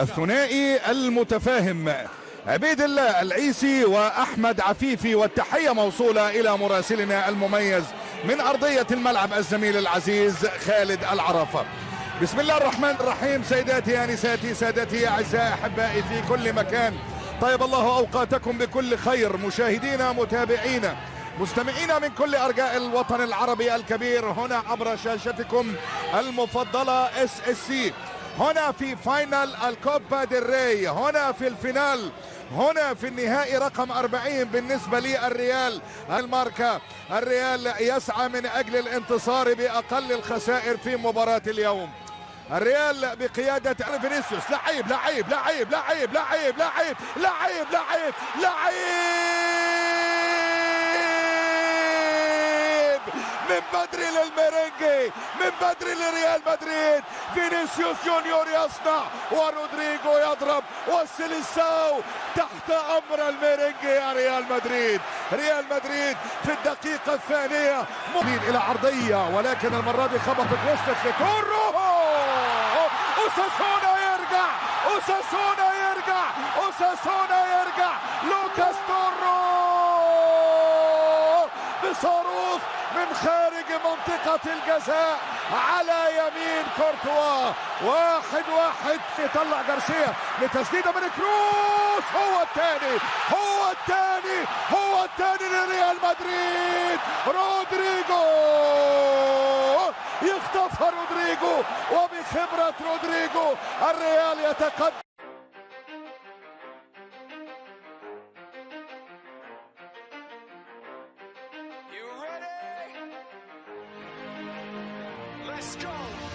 الثنائي المتفاهم عبيد الله العيسي وأحمد عفيفي، والتحية موصولة إلى مراسلنا المميز من أرضية الملعب الزميل العزيز خالد العرفة. بسم الله الرحمن الرحيم. سيداتي أنساتي سادتي أعزائي أحبائي في كل مكان، طيب الله أوقاتكم بكل خير. مشاهدينا متابعينا مستمعينا من كل أرجاء الوطن العربي الكبير، هنا عبر شاشتكم المفضلة SSC، هنا في فاينل الكوبا ديل ري، هنا في الفينال، هنا في النهائي رقم 40 بالنسبة للريال الماركا. الريال يسعى من أجل الانتصار بأقل الخسائر في مباراة اليوم. الريال بقيادة فينيسيوس، لعيب لعيب لعيب لعيب لعيب لعيب لعيب لعيب لعيب من بدري للميرينجي، من بدري لريال مدريد. فينيسيوس جونيور يصنع ورودريجو يضرب والسيليساو تحت امر الميرينجي يا ريال مدريد. ريال مدريد في الدقيقة الثانية مبين الى عرضية، ولكن المرة دي خبطت وسط لتورو. أوساسونا يرجع، أوساسونا يرجع، أوساسونا يرجع. لوكاس تورو بصاروخ من خارج منطقة الجزاء على يمين كورتوا. 1-1. يطلع جارسيا لتسديدة من كروس. هو الثاني، هو الثاني، هو الثاني لريال مدريد. رودريجو يخطفها، رودريجو، وبخبرة رودريجو الريال يتقدم. Let's go!